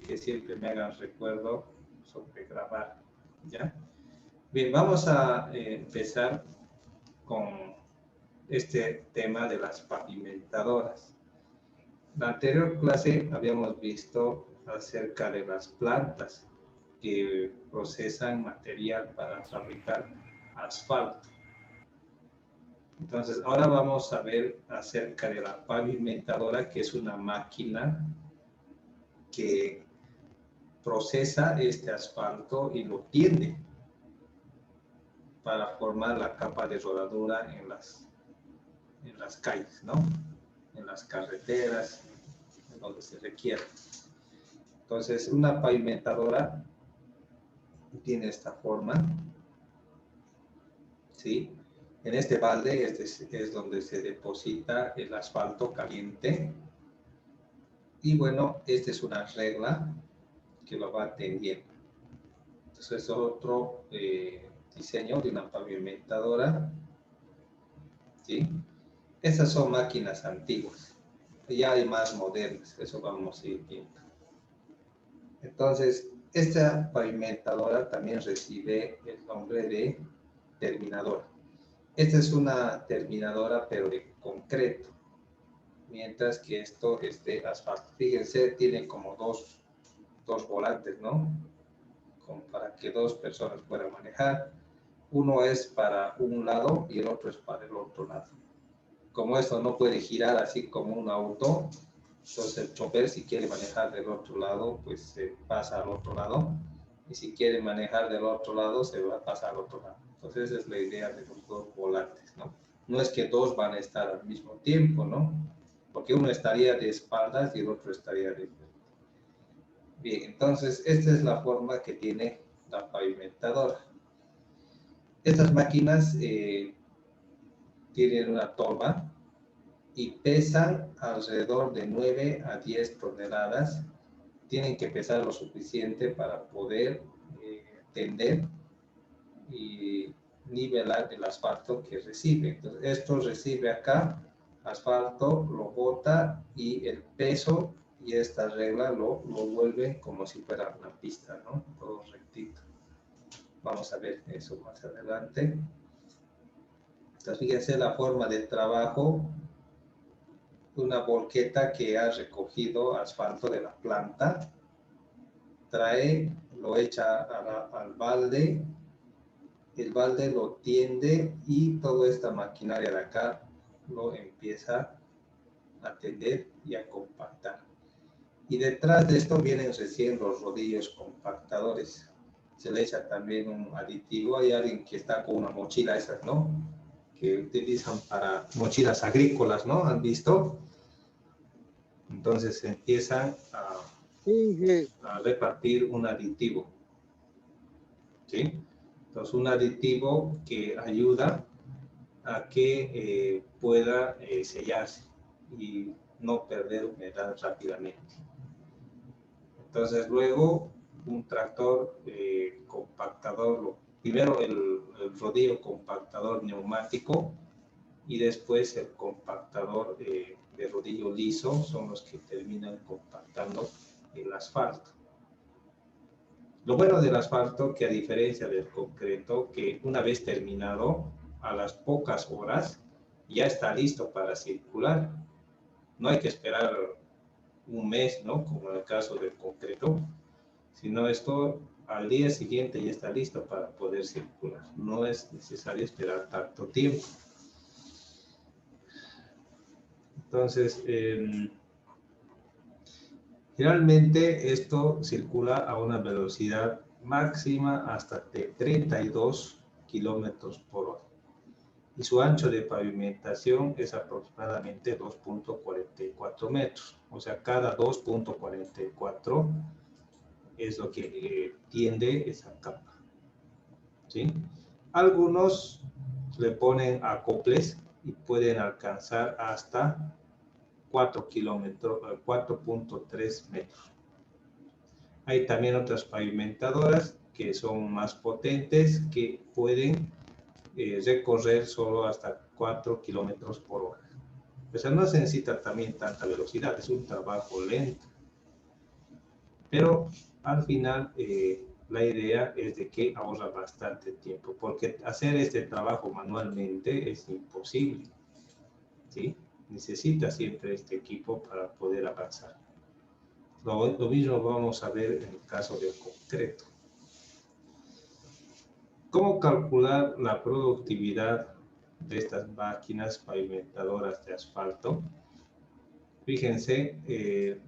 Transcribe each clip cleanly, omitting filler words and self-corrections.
que siempre me hagan recuerdo sobre grabar, ¿ya? Bien, vamos a empezar con este tema de las pavimentadoras. En la anterior clase habíamos visto acerca de las plantas que procesan material para fabricar asfalto. Entonces, ahora vamos a ver acerca de la pavimentadora, que es una máquina que procesa este asfalto y lo tiende para formar la capa de rodadura en las calles, ¿no? En las carreteras, en donde se requiere. Entonces, una pavimentadora tiene esta forma, ¿sí? En este balde es donde se deposita el asfalto caliente. Y bueno, esta es una regla que lo va tendiendo. Entonces, es otro diseño de una pavimentadora, ¿sí? Estas son máquinas antiguas. Ya hay más modernas, eso vamos a ir viendo. Entonces, esta pavimentadora también recibe el nombre de terminadora. Esta es una terminadora, pero de concreto, mientras que esto es de asfalto. Fíjense, tiene como dos volantes, ¿no? Como para que dos personas puedan manejar. Uno es para un lado y el otro es para el otro lado. Como esto no puede girar así como un auto, entonces el chofer, si quiere manejar del otro lado, pues se pasa al otro lado. Y si quiere manejar del otro lado, se va a pasar al otro lado. Entonces esa es la idea de los dos volantes, ¿no? No es que dos van a estar al mismo tiempo, ¿no? Porque uno estaría de espaldas y el otro estaría de frente. Bien, entonces esta es la forma que tiene la pavimentadora. Estas máquinas tienen una tolva y pesan alrededor de 9 a 10 toneladas. Tienen que pesar lo suficiente para poder tender y nivelar el asfalto que recibe. Entonces, esto recibe acá asfalto, lo bota y el peso y esta regla lo vuelve como si fuera una pista, ¿no? Todo rectito. Vamos a ver eso más adelante. Entonces, fíjense la forma de trabajo. Una volqueta que ha recogido asfalto de la planta, trae, lo echa al balde, el balde lo tiende y toda esta maquinaria de acá lo empieza a tender y a compactar. Y detrás de esto vienen recién los rodillos compactadores. Se le echa también un aditivo. Hay alguien que está con una mochila esas, ¿no? Que utilizan para mochilas agrícolas, ¿no? ¿Han visto? Entonces se empiezan a repartir un aditivo, ¿sí? Entonces un aditivo que ayuda a que pueda sellarse y no perder humedad rápidamente. Entonces luego un tractor compactador, primero el rodillo compactador neumático y después el compactador de rodillo liso son los que terminan compactando el asfalto. Lo bueno del asfalto, que a diferencia del concreto, que una vez terminado, a las pocas horas, ya está listo para circular. No hay que esperar un mes, ¿no? Como en el caso del concreto, sino esto al día siguiente ya está listo para poder circular. No es necesario esperar tanto tiempo. Entonces, generalmente esto circula a una velocidad máxima hasta de 32 kilómetros por hora. Y su ancho de pavimentación es aproximadamente 2.44 metros. O sea, cada 2.44 es lo que tiende esa capa, ¿sí? Algunos le ponen acoples y pueden alcanzar hasta 4.3 metros. Hay también otras pavimentadoras que son más potentes, que pueden recorrer solo hasta 4 kilómetros por hora. O sea, no se necesita también tanta velocidad, es un trabajo lento. Pero al final la idea es de que ahorra bastante tiempo, porque hacer este trabajo manualmente es imposible, ¿sí? Necesita siempre este equipo para poder avanzar. Lo mismo vamos a ver en el caso del concreto. ¿Cómo calcular la productividad de estas máquinas pavimentadoras de asfalto? Fíjense,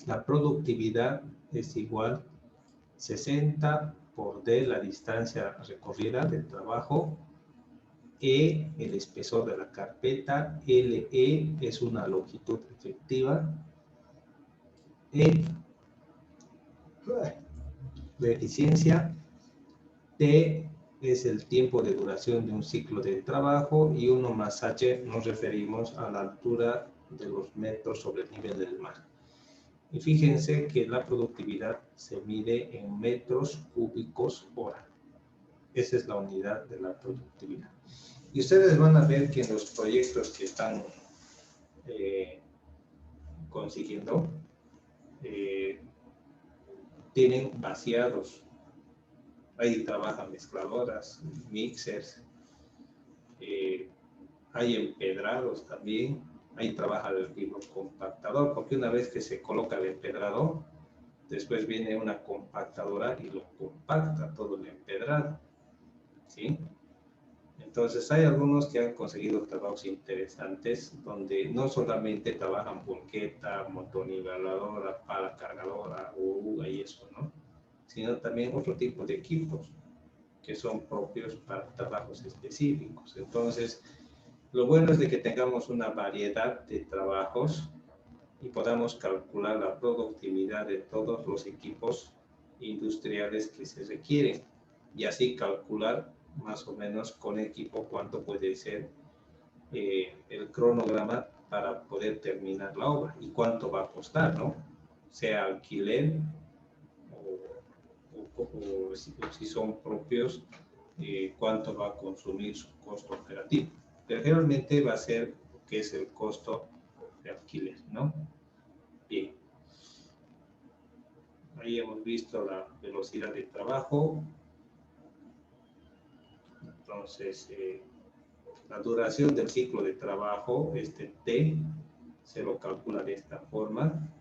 la productividad es igual 60 por D, la distancia recorrida del trabajo, E, el espesor de la carpeta, LE es una longitud efectiva, E, la eficiencia, T es el tiempo de duración de un ciclo de trabajo y 1 más H nos referimos a la altura de los metros sobre el nivel del mar. Y fíjense que la productividad se mide en metros cúbicos hora. Esa es la unidad de la productividad. Y ustedes van a ver que en los proyectos que están consiguiendo, tienen vaciados. Ahí trabajan mezcladoras, mixers, hay empedrados también. Ahí trabaja el compactador, porque una vez que se coloca el empedrado, después viene una compactadora y lo compacta todo el empedrado, ¿sí? Entonces hay algunos que han conseguido trabajos interesantes donde no solamente trabajan volqueta, motoniveladora, pala cargadora, oruga y eso, ¿no? Sino también otro tipo de equipos que son propios para trabajos específicos. Entonces, lo bueno es de que tengamos una variedad de trabajos y podamos calcular la productividad de todos los equipos industriales que se requieren y así calcular más o menos con equipo cuánto puede ser el cronograma para poder terminar la obra y cuánto va a costar, ¿no? Sea alquiler o si son propios, cuánto va a consumir su costo operativo. Pero generalmente va a ser que es el costo de alquiler, ¿no? Bien. Ahí hemos visto la velocidad de trabajo. Entonces, la duración del ciclo de trabajo, este T, se lo calcula de esta forma,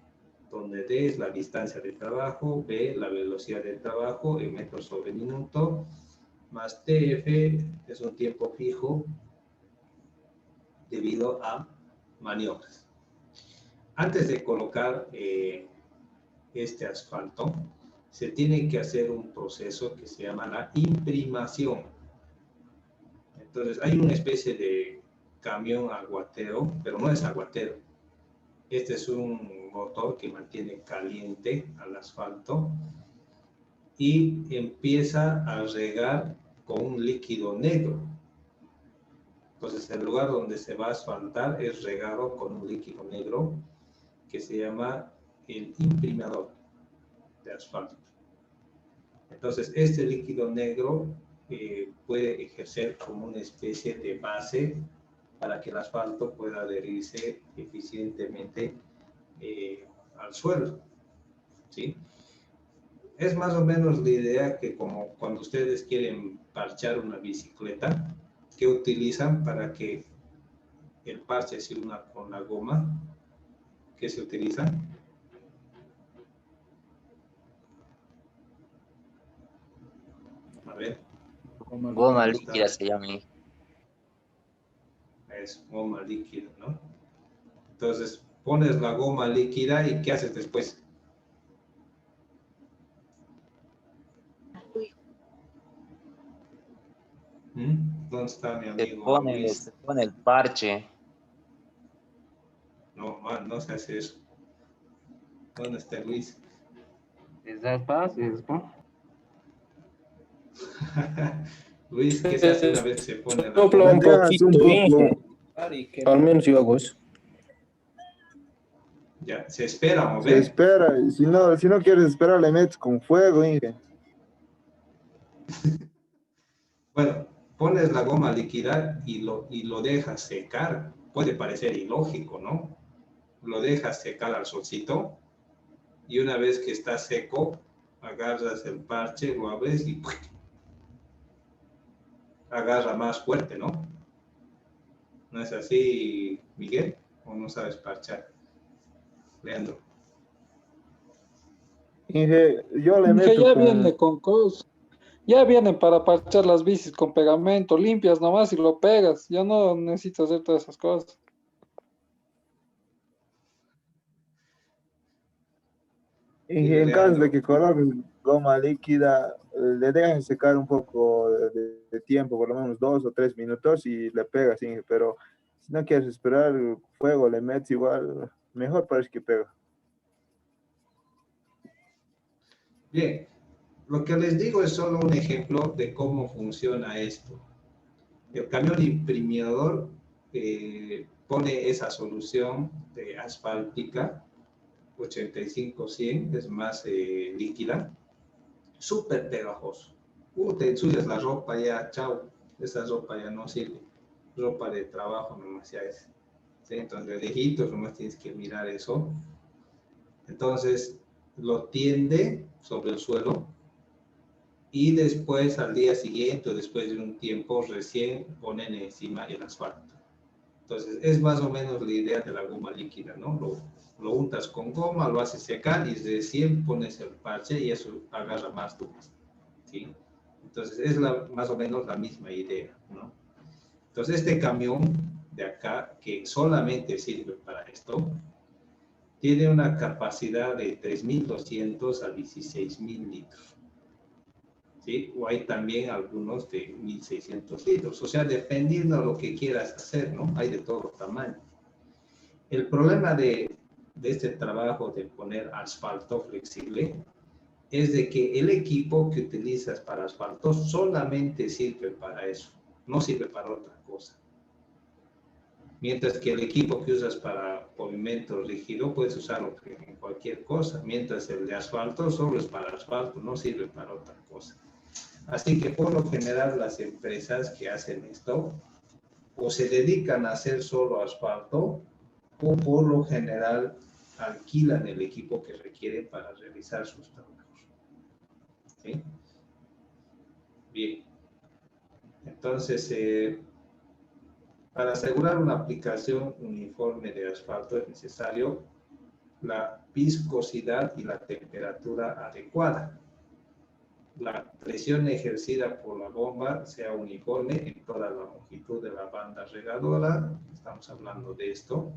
donde D es la distancia de trabajo, B la velocidad de trabajo en metros sobre minuto, más TF es un tiempo fijo debido a maniobras. Antes de colocar este asfalto, se tiene que hacer un proceso que se llama la imprimación. Entonces, hay una especie de camión aguatero, pero no es aguatero. Este es un motor que mantiene caliente al asfalto y empieza a regar con un líquido negro. Entonces, el lugar donde se va a asfaltar es regado con un líquido negro que se llama el imprimador de asfalto. Entonces, este líquido negro puede ejercer como una especie de base para que el asfalto pueda adherirse eficientemente al suelo, ¿sí? Es más o menos la idea que como cuando ustedes quieren parchar una bicicleta, que utilizan para que el parche se una con la goma, que se utiliza. A ver. Goma líquida se llama. Es goma líquida, ¿no? Entonces, pones la goma líquida y ¿qué haces después? ¿Dónde está mi amigo Luis? Se pone el parche. No, man, no se hace eso. ¿Dónde está Luis? Luis, ¿qué se hace una vez que se pone la Sopla un poquito, al menos yo hago eso. Ya, se espera, ¿no? Se espera, y si no quieres esperar, le metes con fuego, Inge. Bueno, pones la goma líquida y lo dejas secar. Puede parecer ilógico, ¿no? Lo dejas secar al solcito Y una vez que está seco, agarras el parche, lo abres y agarra más fuerte, ¿no? ¿No es así, Miguel? ¿O no sabes parchar? Leandro. Inge, yo le Que meto ya con... viene con cosas. Ya vienen para parchar las bicis con pegamento, limpias nomás y lo pegas. Ya no necesitas hacer todas esas cosas. Inge, Dime, en caso de Leandro. que coloques goma líquida, le dejas secar un poco de tiempo, por lo menos 2 o 3 minutos y le pegas, Inge. Pero si no quieres esperar el fuego, le metes igual, mejor parece que pega. Bien, lo que les digo es solo un ejemplo de cómo funciona esto. El camión imprimidor pone esa solución de asfáltica 85-100, es más líquida, súper pegajoso. Te ensucias la ropa ya, chao, esa ropa ya no sirve. Ropa de trabajo nomás ya es. ¿Sí? Entonces, de lejitos nomás tienes que mirar eso. Entonces, lo tiende sobre el suelo y después al día siguiente o después de un tiempo recién ponen encima el asfalto. Entonces es más o menos la idea de la goma líquida, ¿no? Lo untas con goma, lo haces secar y recién pones el parche y eso agarra más duro, ¿sí? Entonces es más o menos la misma idea, ¿no? Entonces este camión de acá, que solamente sirve para esto, tiene una capacidad de 3.200 a 16.000 litros. ¿Sí? O hay también algunos de 1.600 litros, o sea, dependiendo de lo que quieras hacer, ¿no? Hay de todo tamaño. El problema de este trabajo de poner asfalto flexible es de que el equipo que utilizas para asfalto solamente sirve para eso, no sirve para otra cosa. Mientras que el equipo que usas para pavimento rígido puedes usarlo en cualquier cosa, mientras el de asfalto solo es para asfalto, no sirve para otra cosa. Así que por lo general las empresas que hacen esto o se dedican a hacer solo asfalto o por lo general alquilan el equipo que requieren para realizar sus trabajos. ¿Sí? Bien. Entonces, para asegurar una aplicación uniforme de asfalto es necesario la viscosidad y la temperatura adecuada. La presión ejercida por la bomba sea uniforme en toda la longitud de la banda regadora. Estamos hablando de esto,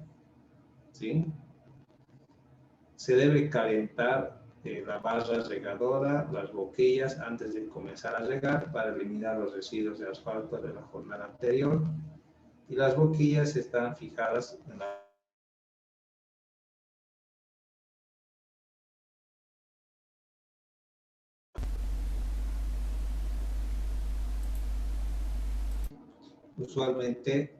¿sí? Se debe calentar la barra regadora, las boquillas antes de comenzar a regar para eliminar los residuos de asfalto de la jornada anterior. Y las boquillas están fijadas en la usualmente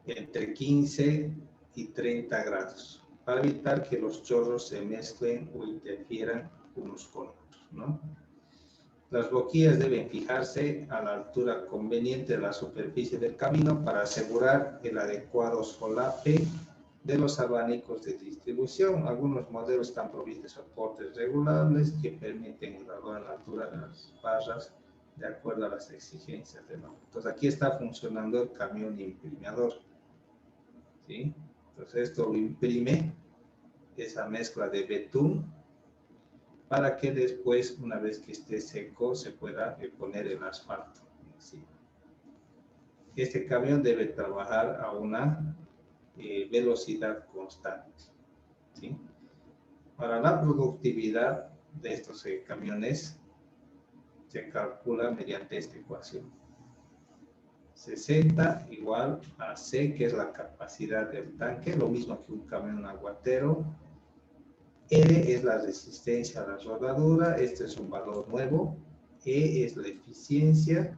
entre 15 y 30 grados para evitar que los chorros se mezclen o interfieran unos con otros, ¿no? Las boquillas deben fijarse a la altura conveniente de la superficie del camino para asegurar el adecuado solape de los abanicos de distribución. Algunos modelos están provistos de soportes regulables que permiten graduar la altura de las barras de acuerdo a las exigencias del auto. Entonces aquí está funcionando el camión imprimidor, ¿sí? Entonces esto lo imprime, esa mezcla de betún, para que después, una vez que esté seco, se pueda poner el asfalto encima. Este camión debe trabajar a una velocidad constante, ¿sí? Para la productividad de estos camiones se calcula mediante esta ecuación. 60 igual a C, que es la capacidad del tanque, lo mismo que un camión aguatero. R es la resistencia a la rodadura, este es un valor nuevo. E es la eficiencia.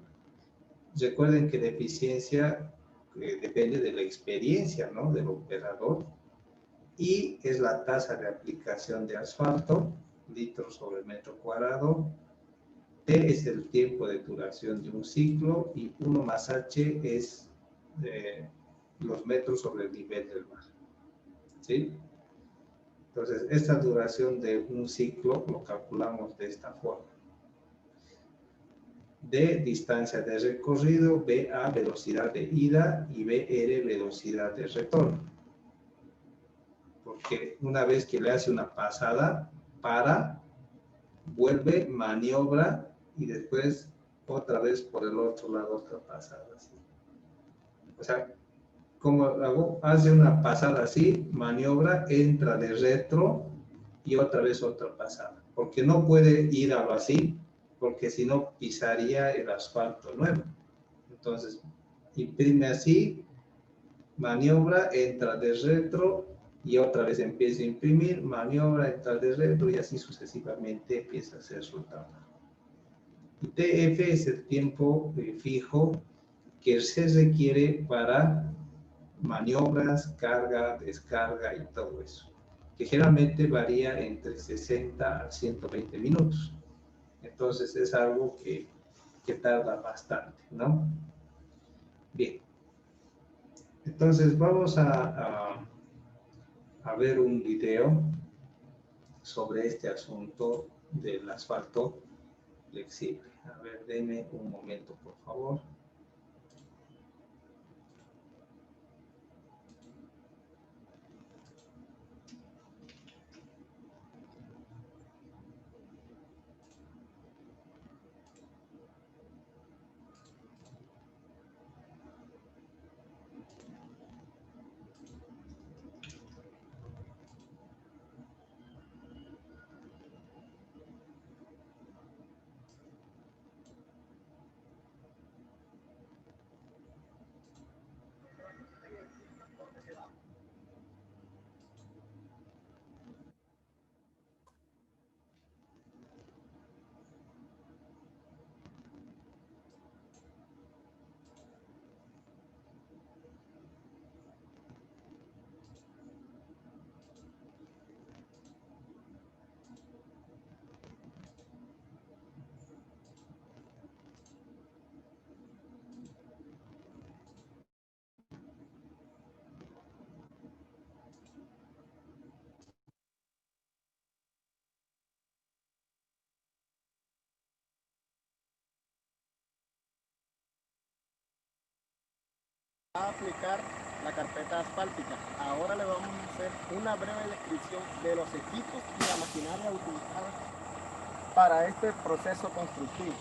Recuerden que la eficiencia depende de la experiencia, ¿no?, del operador. Y es la tasa de aplicación de asfalto, litros sobre metro cuadrado. T es el tiempo de duración de un ciclo y 1 más H es los metros sobre el nivel del mar, ¿sí? Entonces, esta duración de un ciclo lo calculamos de esta forma. D, distancia de recorrido, BA, velocidad de ida y BR, velocidad de retorno. Porque una vez que le hace una pasada, para, vuelve, maniobra y después otra vez por el otro lado otra pasada. ¿Sí? O sea, como hago, hace una pasada así, maniobra, entra de retro y otra vez otra pasada. Porque no puede ir a lo así, porque si no pisaría el asfalto nuevo. Entonces, imprime así, maniobra, entra de retro y otra vez empieza a imprimir, maniobra, entra de retro y así sucesivamente empieza a hacer su etapa. Y TF es el tiempo fijo que se requiere para maniobras, carga, descarga y todo eso, que generalmente varía entre 60 a 120 minutos. Entonces es algo que tarda bastante, ¿no? Bien. Entonces vamos a ver un video sobre este asunto del asfalto flexible. A ver, denme un momento, por favor. A aplicar la carpeta asfáltica. Ahora le vamos a hacer una breve descripción de los equipos y la maquinaria utilizada para este proceso constructivo.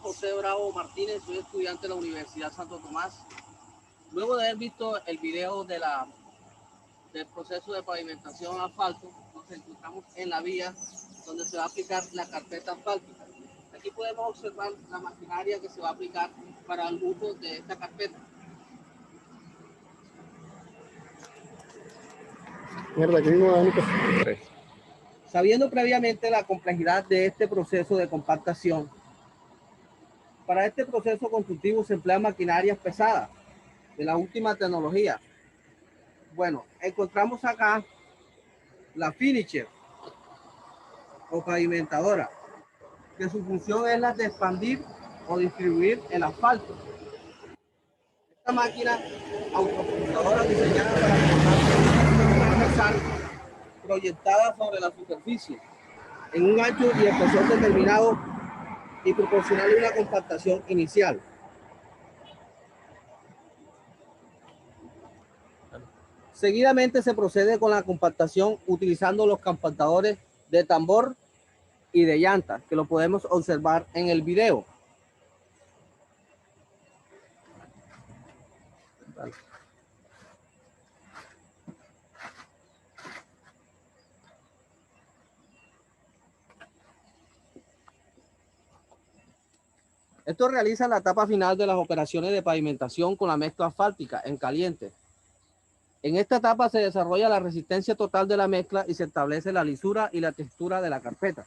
José Bravo Martínez, soy estudiante de la Universidad Santo Tomás. Luego de haber visto el video del proceso de pavimentación asfalto, nos encontramos en la vía donde se va a aplicar la carpeta asfáltica. Aquí podemos observar la maquinaria que se va a aplicar para el uso de esta carpeta. Sabiendo previamente la complejidad de este proceso de compactación, para este proceso constructivo se emplean maquinarias pesadas de la última tecnología. Bueno, encontramos acá la finisher o pavimentadora, que su función es la de expandir o distribuir el asfalto. Esta máquina autopulsadora diseñada para pasar proyectada sobre la superficie en un ancho y espesor determinado y proporcionarle una compactación inicial. Seguidamente se procede con la compactación utilizando los compactadores de tambor y de llanta, que lo podemos observar en el video. Esto realiza la etapa final de las operaciones de pavimentación con la mezcla asfáltica en caliente. En esta etapa se desarrolla la resistencia total de la mezcla y se establece la lisura y la textura de la carpeta.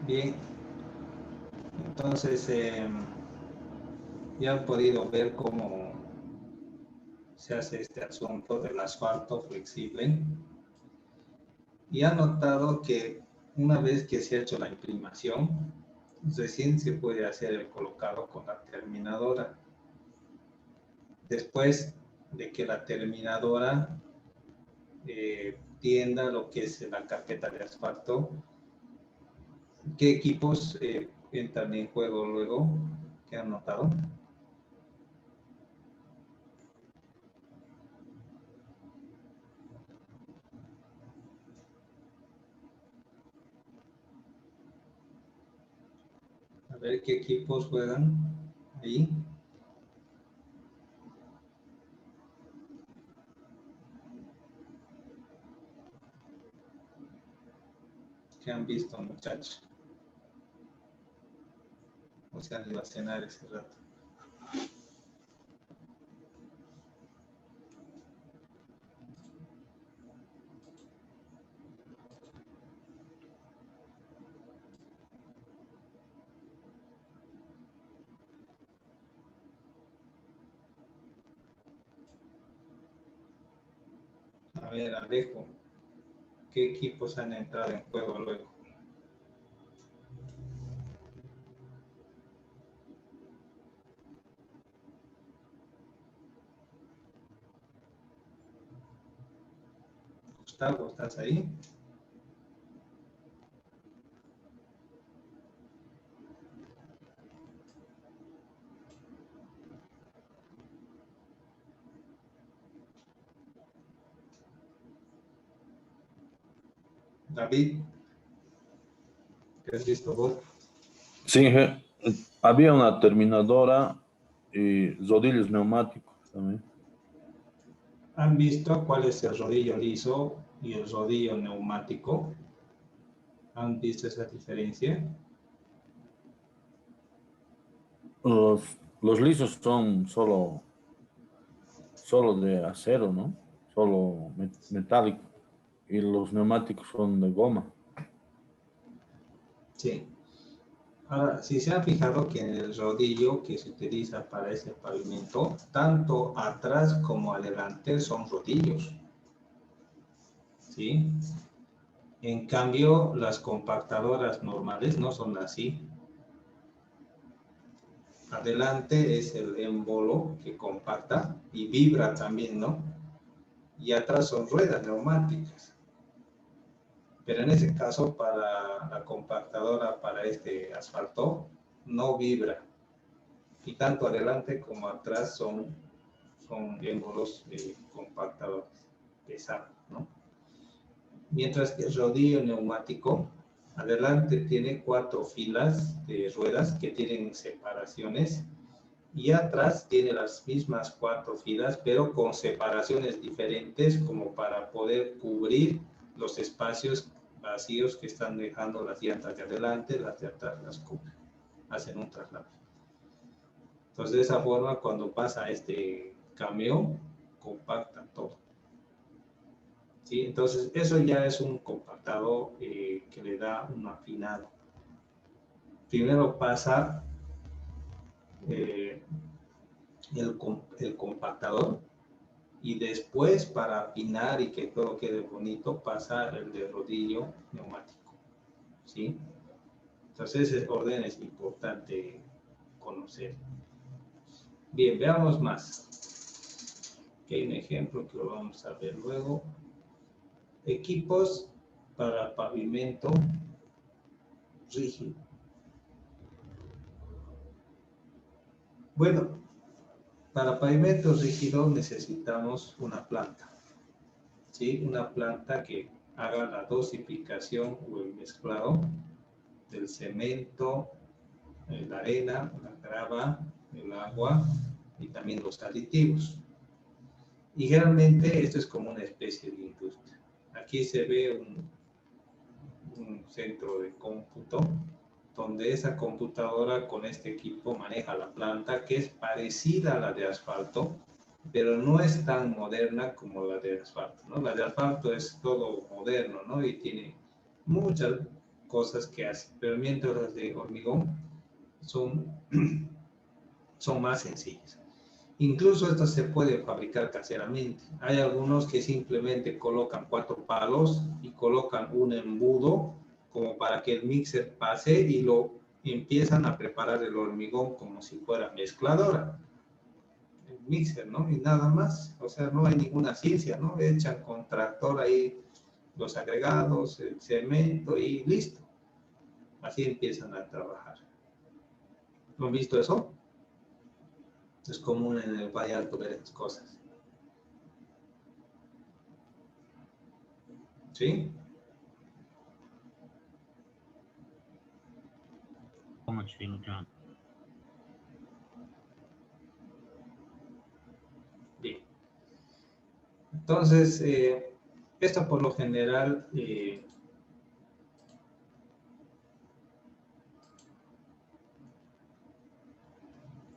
Bien, entonces ya han podido ver cómo se hace este asunto del asfalto flexible y han notado que una vez que se ha hecho la imprimación, recién se puede hacer el colocado con la terminadora. Después de que la terminadora tienda lo que es la carpeta de asfalto, ¿qué equipos entran en juego luego? ¿Qué han notado? A ver qué equipos juegan ahí. ¿Qué han visto, muchachos? O sea, han ido a cenar ese rato. A ver, Alejo, ¿qué equipos han entrado en juego luego? Gustavo, ¿estás ahí? David, ¿qué has visto vos? Sí, había una terminadora y rodillos neumáticos también. ¿Han visto cuál es el rodillo liso y el rodillo neumático? ¿Han visto esa diferencia? Los lisos son solo de acero, ¿no? Solo metálico. Y los neumáticos son de goma. Sí. Ahora, si se han fijado que en el rodillo que se utiliza para ese pavimento, tanto atrás como adelante son rodillos. ¿Sí? En cambio, las compactadoras normales no son así. Adelante es el émbolo que compacta y vibra también, ¿no? Y atrás son ruedas neumáticas. Pero en ese caso, para la compactadora, para este asfalto, no vibra. Y tanto adelante como atrás son émbolos compactadores pesados, ¿no? Mientras que el rodillo neumático, adelante tiene 4 filas de ruedas que tienen separaciones y atrás tiene las mismas 4 filas, pero con separaciones diferentes como para poder cubrir los espacios vacíos que están dejando las llantas de adelante, las de atrás las cubren, hacen un traslado. Entonces, de esa forma, cuando pasa este camión, compacta todo. ¿Sí? Entonces, eso ya es un compactado que le da un afinado. Primero pasa el compactador y después, para afinar y que todo quede bonito, pasa el de rodillo neumático. ¿Sí? Entonces, ese orden es importante conocer. Bien, veamos más. Aquí hay un ejemplo que lo vamos a ver luego. Equipos para pavimento rígido. Bueno, para pavimento rígido necesitamos una planta. ¿Sí? Una planta que haga la dosificación o el mezclado del cemento, la arena, la grava, el agua y también los aditivos. Y generalmente esto es como una especie de industria. Aquí se ve un centro de cómputo donde esa computadora con este equipo maneja la planta, que es parecida a la de asfalto, pero no es tan moderna como la de asfalto, ¿no? La de asfalto es todo moderno, ¿no? Y tiene muchas cosas que hace, pero mientras las de hormigón son más sencillas. Incluso esto se puede fabricar caseramente. Hay algunos que simplemente colocan 4 palos y colocan un embudo como para que el mixer pase y lo empiezan a preparar el hormigón como si fuera mezcladora. El mixer, ¿no? Y nada más. O sea, no hay ninguna ciencia, ¿no? Echan con tractor ahí los agregados, el cemento y listo. Así empiezan a trabajar. ¿No han visto eso? Es común en el Valle Alto ver esas cosas. ¿Sí? Bien. Entonces, esto por lo general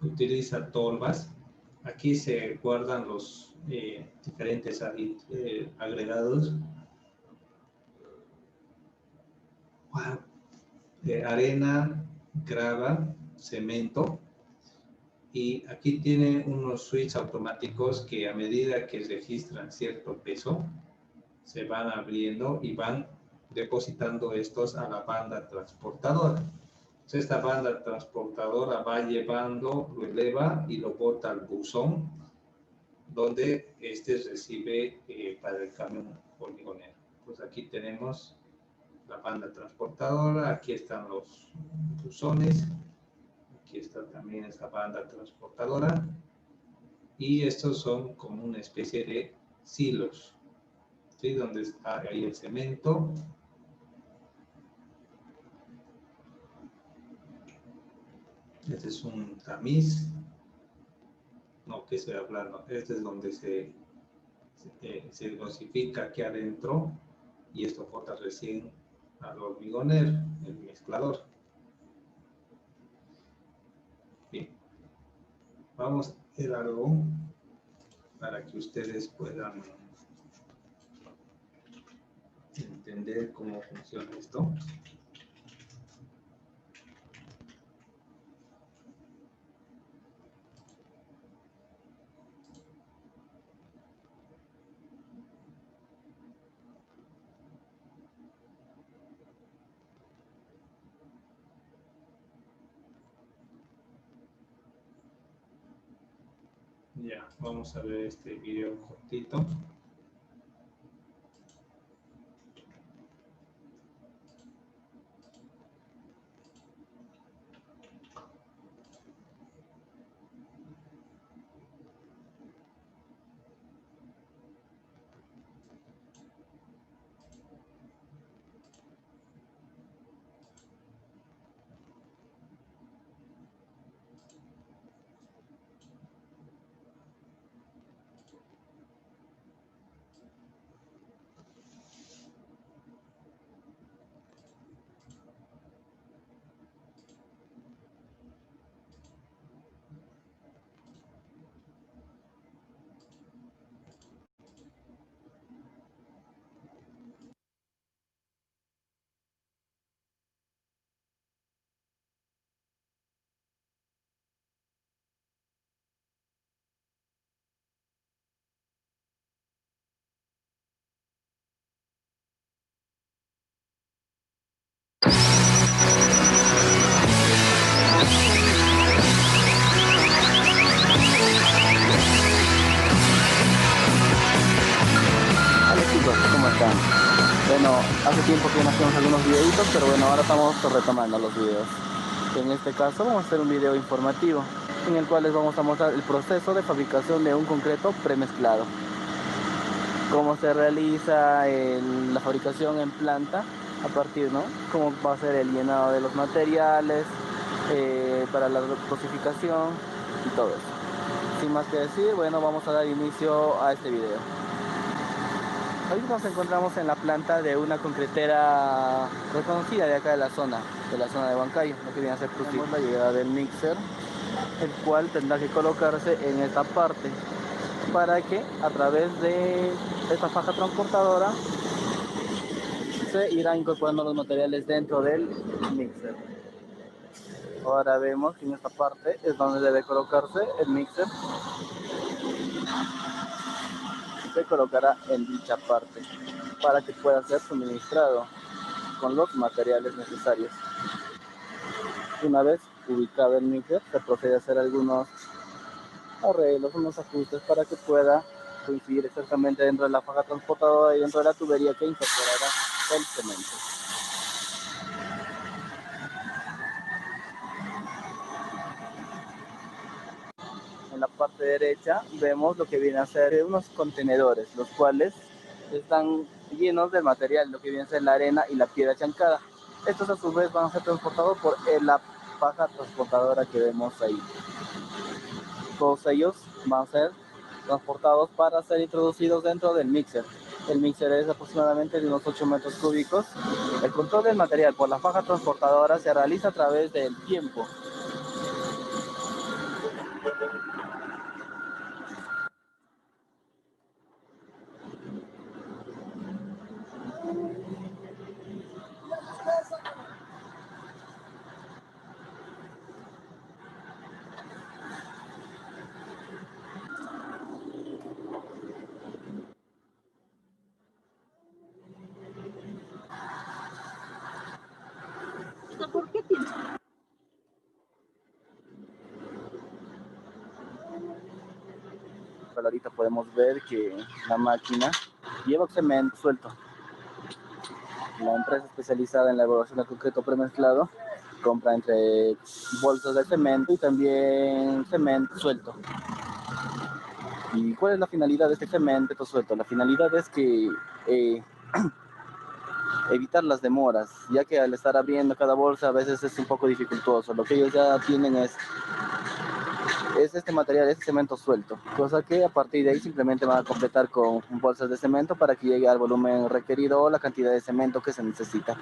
utiliza tolvas. Aquí se guardan los diferentes agregados. Arena, grava, cemento. Y aquí tiene unos switches automáticos que a medida que registran cierto peso, se van abriendo y van depositando estos a la banda transportadora. Entonces, esta banda transportadora va llevando, lo eleva y lo bota al buzón, donde este recibe para el camión hormigonero. Pues aquí tenemos la banda transportadora, aquí están los buzones, aquí está también esta banda transportadora, y estos son como una especie de silos, ¿sí? Donde está ahí el cemento. Este es un tamiz. No, que estoy hablando. Este es donde se dosifica aquí adentro, y esto corta recién al hormigonero, el mezclador. Bien. Vamos a hacer algo para que ustedes puedan entender cómo funciona esto. Ya, vamos a ver este video cortito. Hola chicos, ¿cómo están? Bueno, hace tiempo que no hacemos algunos videitos, pero bueno, ahora estamos retomando los videos. En este caso vamos a hacer un video informativo, en el cual les vamos a mostrar el proceso de fabricación de un concreto premezclado. Cómo se realiza la fabricación en planta, a partir, ¿no? Cómo va a ser el llenado de los materiales, para la dosificación y todo eso. Sin más que decir, bueno, vamos a dar inicio a este video. Hoy nos encontramos en la planta de una concretera reconocida de acá de la zona de Huancayo, lo que viene a ser la llegada del mixer, el cual tendrá que colocarse en esta parte para que a través de esta faja transportadora se irán incorporando los materiales dentro del mixer. Ahora vemos que en esta parte es donde debe colocarse el mixer. Se colocará en dicha parte para que pueda ser suministrado con los materiales necesarios. Una vez ubicado el mixer, se procede a hacer algunos arreglos, unos ajustes para que pueda coincidir exactamente dentro de la faja transportadora y dentro de la tubería que incorporará el cemento. En la parte derecha vemos lo que viene a ser unos contenedores, los cuales están llenos de material, lo que viene a ser la arena y la piedra chancada. Estos a su vez van a ser transportados por la faja transportadora que vemos ahí. Todos ellos van a ser transportados para ser introducidos dentro del mixer. El mixer es aproximadamente de unos 8 metros cúbicos. El control del material por la faja transportadora se realiza a través del tiempo. ¿Por qué tiene? Ahorita podemos ver que la máquina lleva cemento suelto. La empresa especializada en la elaboración de concreto premezclado compra entre bolsas de cemento y también cemento suelto. ¿Y cuál es la finalidad de este cemento suelto? La finalidad es que evitar las demoras, ya que al estar abriendo cada bolsa a veces es un poco dificultoso. Lo que ellos ya tienen es este material, este cemento suelto, cosa que a partir de ahí simplemente van a completar con bolsas de cemento para que llegue al volumen requerido o la cantidad de cemento que se necesita.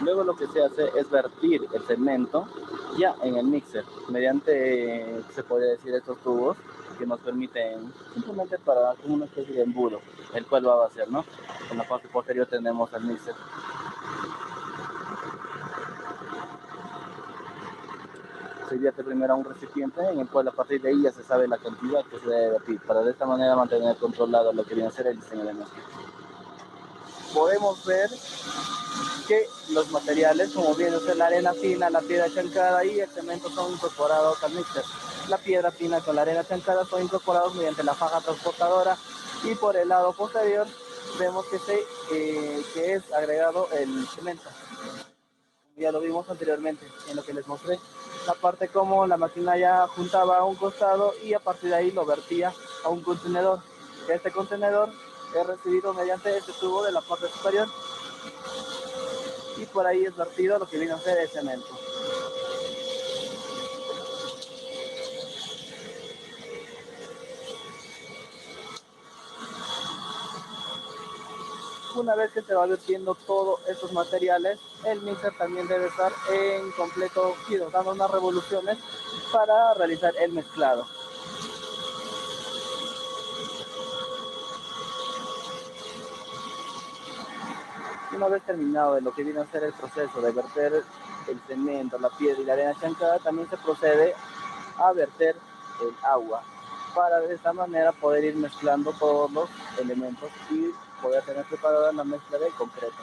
Luego lo que se hace es vertir el cemento ya en el mixer mediante, se podría decir, estos tubos que nos permiten simplemente para como una especie de embudo, el cual va a vaciar, ¿no? En la parte posterior tenemos el mixer. Se vierte primero a un recipiente en el cual a partir de ahí ya se sabe la cantidad que se debe vertir para de esta manera mantener controlado lo que viene a ser el diseño de mezcla. Podemos ver que los materiales, como viene a ser la arena fina, la piedra chancada y el cemento, son incorporados al mixer. La piedra fina con la arena chancada son incorporados mediante la faja transportadora y por el lado posterior vemos que es agregado el cemento. Ya lo vimos anteriormente en lo que les mostré. La parte como la máquina ya juntaba a un costado y a partir de ahí lo vertía a un contenedor. Este contenedor es recibido mediante este tubo de la parte superior y por ahí es vertido lo que viene a ser el cemento. Una vez que se va vertiendo todos estos materiales, el mixer también debe estar en completo giro, dando unas revoluciones para realizar el mezclado. Una vez terminado de lo que viene a ser el proceso de verter el cemento, la piedra y la arena chancada, también se procede a verter el agua para de esta manera poder ir mezclando todos los elementos y poder tener preparada la mezcla del concreto.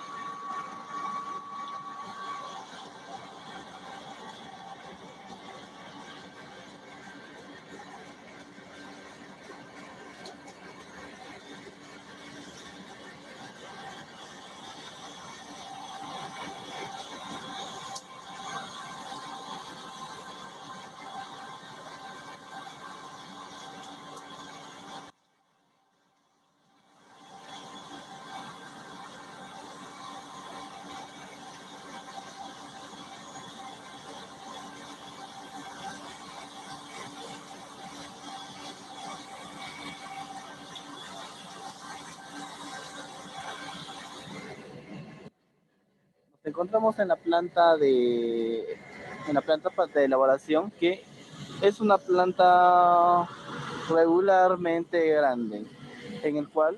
Nos encontramos en la planta de elaboración, que es una planta regularmente grande, en el cual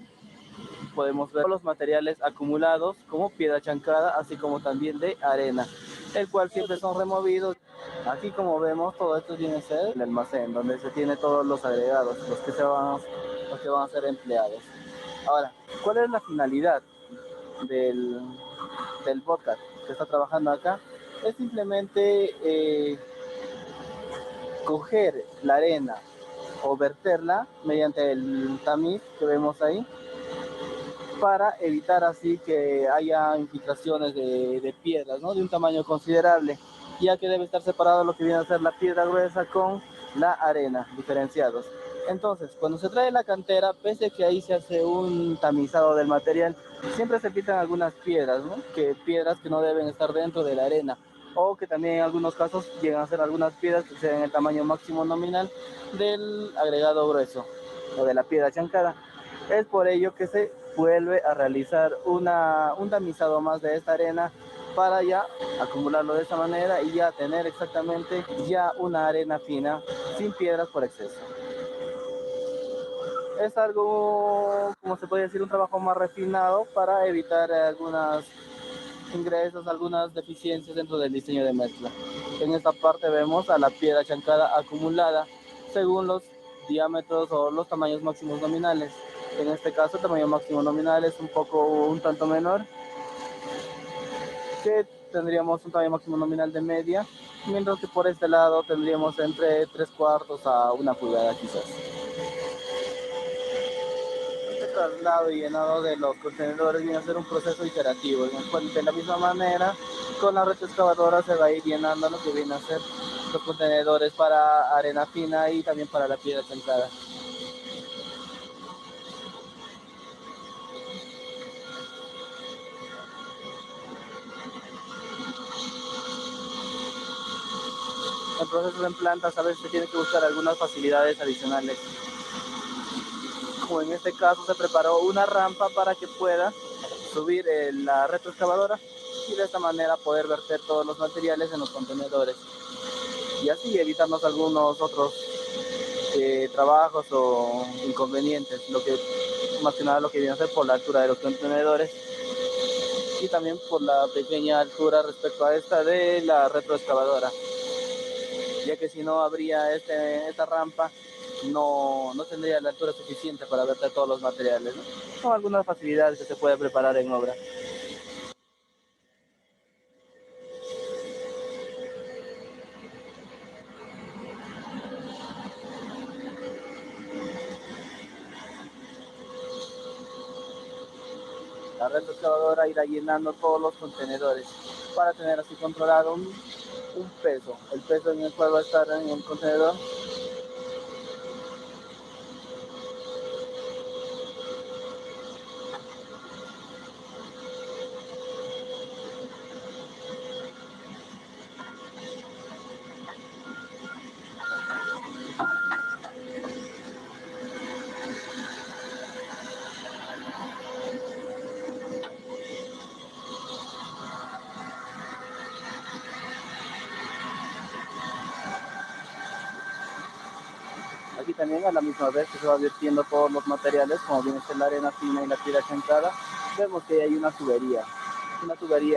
podemos ver los materiales acumulados como piedra chancada, así como también de arena, el cual siempre son removidos. Aquí, como vemos, todo esto viene a ser el almacén donde se tiene todos los agregados, los que van a ser empleados. Ahora, ¿cuál es la finalidad del podcast que está trabajando acá? Es simplemente coger la arena o verterla mediante el tamiz que vemos ahí, para evitar así que haya infiltraciones de piedras, ¿no?, de un tamaño considerable, ya que debe estar separado lo que viene a ser la piedra gruesa con la arena, diferenciados. Entonces, cuando se trae la cantera, pese a que ahí se hace un tamizado del material, siempre se quitan algunas piedras, ¿no? Piedras que no deben estar dentro de la arena, o que también en algunos casos llegan a ser algunas piedras que sean el tamaño máximo nominal del agregado grueso o de la piedra chancada. Es por ello que se vuelve a realizar un tamizado más de esta arena para ya acumularlo de esta manera y ya tener exactamente ya una arena fina sin piedras por exceso. Es algo, como se puede decir, un trabajo más refinado para evitar algunos ingresos, algunas deficiencias dentro del diseño de mezcla. En esta parte vemos a la piedra chancada acumulada según los diámetros o los tamaños máximos nominales. En este caso el tamaño máximo nominal es un tanto menor, que tendríamos un tamaño máximo nominal de media, mientras que por este lado tendríamos entre 3/4 a 1 pulgada quizás. Este traslado y llenado de los contenedores viene a ser un proceso iterativo, en el cual de la misma manera con la retroexcavadora se va a ir llenando lo que viene a ser los contenedores para arena fina y también para la piedra chancada. El proceso en plantas a veces se tiene que buscar algunas facilidades adicionales. Como en este caso se preparó una rampa para que pueda subir la retroexcavadora y de esta manera poder verter todos los materiales en los contenedores. Y así evitarnos algunos otros trabajos o inconvenientes, lo que más que nada lo que viene a ser por la altura de los contenedores y también por la pequeña altura respecto a esta de la retroexcavadora, ya que si no habría esta rampa no tendría la altura suficiente para verter todos los materiales, ¿no? Son algunas facilidades que se puede preparar en obra. La retroexcavadora irá llenando todos los contenedores para tener así controlado un peso, el peso en el cual va a estar en el contenedor. Aquí también a la misma vez que se va vertiendo todos los materiales, como viene a ser la arena fina y la piedra chancada, vemos que hay una tubería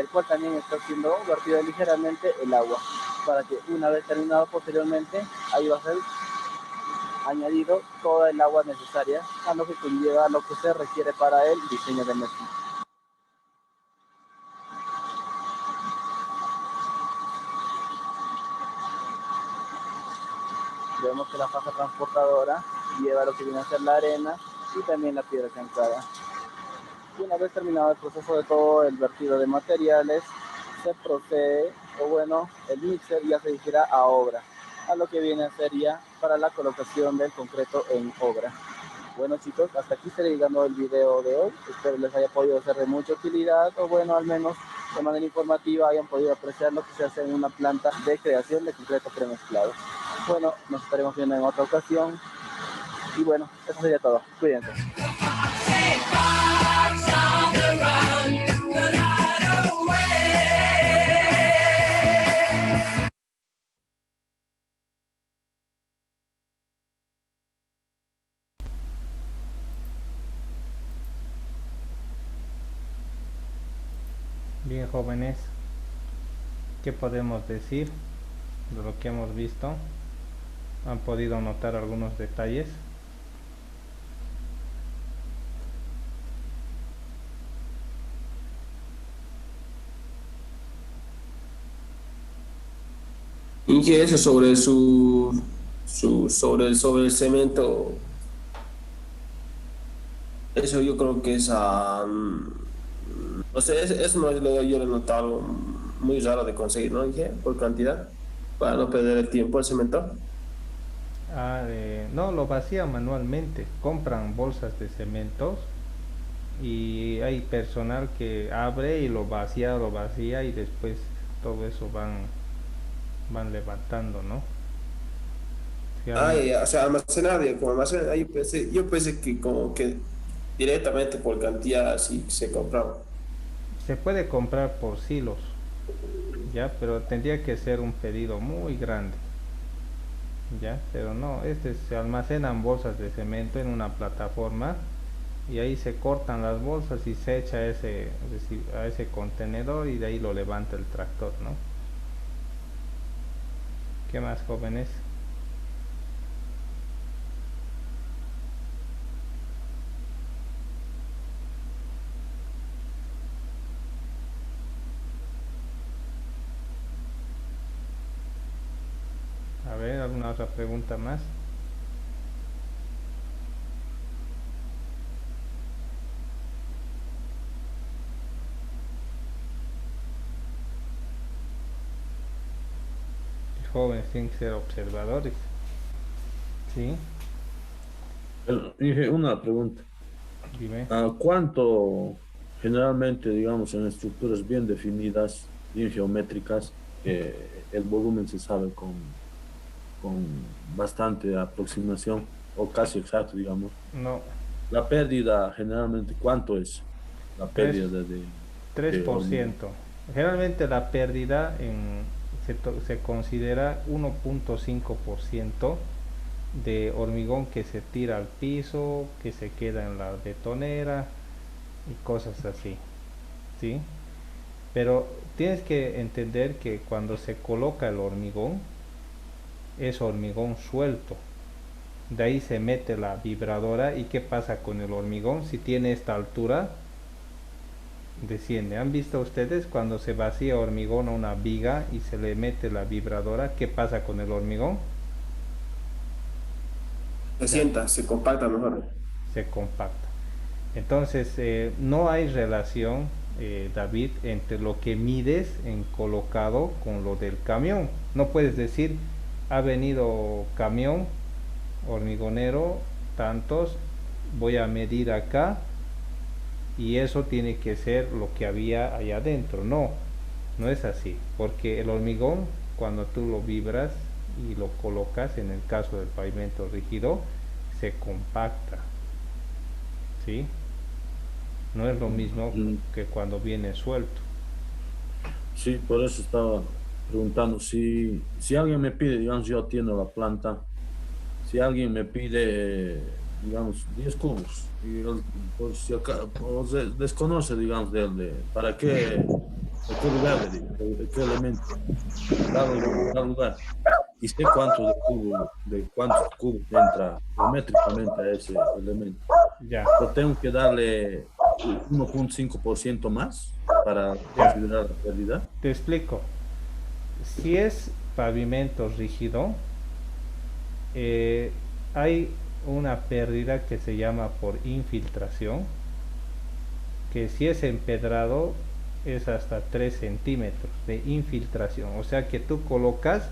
el cual también está siendo vertido ligeramente el agua, para que una vez terminado posteriormente, ahí va a ser añadido toda el agua necesaria a lo que conlleva lo que se requiere para el diseño de mezcla. Vemos que la faja transportadora lleva lo que viene a ser la arena y también la piedra chancada. Y una vez terminado el proceso de todo el vertido de materiales, se procede, el mixer ya se dirigirá a obra, a lo que viene a ser ya para la colocación del concreto en obra. Bueno chicos, hasta aquí estaré llegando el video de hoy. Espero les haya podido ser de mucha utilidad o al menos de manera informativa hayan podido apreciar lo que se hace en una planta de creación de concreto premezclado. Bueno, nos estaremos viendo en otra ocasión. Y bueno, eso sería todo. Cuídense. Bien, jóvenes, ¿qué podemos decir de lo que hemos visto? ¿Han podido notar algunos detalles? Y que eso sobre sobre el cemento, eso yo creo que es o sea, eso no es lo que yo lo he notado muy raro de conseguir, ¿no? Dije, por cantidad, para no perder el tiempo el cemento. No, lo vacían manualmente. Compran bolsas de cementos y hay personal que abre y lo vacía y después todo eso van levantando, ¿no? Si Ah, alguien- ya, o sea, almacenar, ya, como almacenar, ahí yo pensé que como que directamente por cantidad así se compraba. Se puede comprar por silos, ya, pero tendría que ser un pedido muy grande, ya, pero no, se almacenan bolsas de cemento en una plataforma y ahí se cortan las bolsas y se echa a ese contenedor y de ahí lo levanta el tractor, ¿no? ¿Qué más, jóvenes? A ver, ¿alguna otra pregunta más? Los jóvenes tienen que ser observadores, ¿sí? Dije una pregunta. Dime. ¿Cuánto generalmente, digamos, en estructuras bien definidas, bien geométricas, el volumen se sabe con bastante aproximación o casi exacto, digamos? No, La pérdida generalmente, ¿cuánto es la tres pérdida tres de por hormigón? ciento Generalmente la pérdida se considera 1.5% de hormigón que se tira al piso, que se queda en la betonera y cosas así, ¿sí? Pero tienes que entender que cuando se coloca el hormigón, es hormigón suelto. De ahí se mete la vibradora y ¿qué pasa con el hormigón? Si tiene esta altura, desciende. ¿Han visto ustedes cuando se vacía hormigón a una viga y se le mete la vibradora? ¿Qué pasa con el hormigón? Se Ya, sienta, se compacta mejor. se compacta. Entonces, no hay relación, David, entre lo que mides en colocado con lo del camión. No puedes decir, ha venido camión hormigonero, tantos, voy a medir acá y eso tiene que ser lo que había allá adentro. No, no es así, porque el hormigón, cuando tú lo vibras y lo colocas, en el caso del pavimento rígido, se compacta, ¿sí? No es lo mismo Mm, que cuando viene suelto. Sí, por eso estaba preguntando si alguien me pide, digamos, yo atiendo la planta, si alguien me pide, digamos, 10 cubos, y él, pues, si desconoce, digamos, de qué lugar, de qué elemento, tal lugar, y sé de cuántos cubos entra geométricamente a ese elemento. Ya, Yo tengo que darle 1.5% más para ya, considerar la pérdida. te explico. Si es pavimento rígido, eh, hay una pérdida que se llama por infiltración, que si es empedrado es hasta 3 centímetros de infiltración. O sea que tú colocas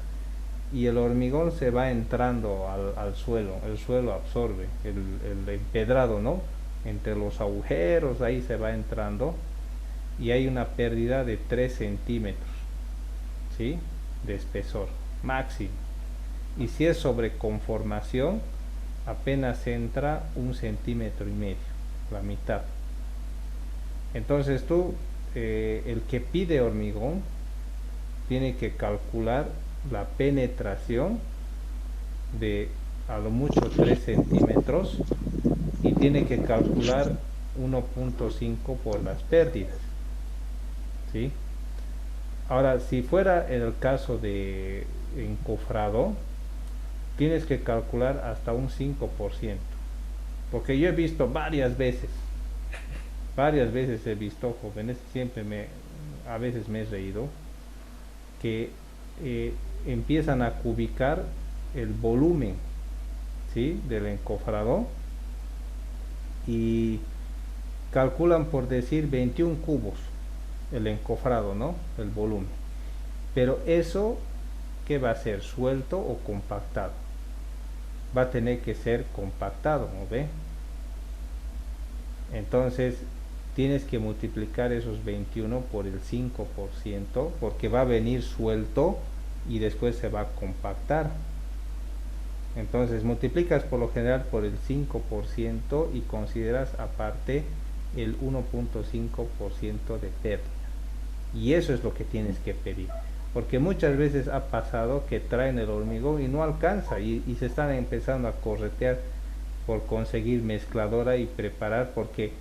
y el hormigón se va entrando al suelo, el suelo absorbe el empedrado, ¿no? Entre los agujeros ahí se va entrando y hay una pérdida de 3 centímetros, ¿sí? De espesor máximo. Y si es sobre conformación, apenas entra 1,5 centímetros, la mitad. Entonces tú, el que pide hormigón, tiene que calcular la penetración de a lo mucho 3 centímetros y tiene que calcular 1.5 por las pérdidas, ¿sí? Ahora, si fuera en el caso de encofrado, tienes que calcular hasta un 5%, porque yo he visto varias veces he visto jóvenes, a veces me he reído, que empiezan a cubicar el volumen, ¿sí? Del encofrado y calculan por decir 21 cubos el encofrado, ¿no? El volumen. Pero eso, ¿qué va a ser? ¿Suelto o compactado? va a tener que ser compactado, ¿no ve? Entonces tienes que multiplicar esos 21 por el 5% porque va a venir suelto y después se va a compactar. Entonces multiplicas por lo general por el 5% y consideras aparte el 1.5% de pérdida. Y eso es lo que tienes que pedir. Porque muchas veces ha pasado que traen el hormigón y no alcanza y se están empezando a corretear por conseguir mezcladora y preparar, porque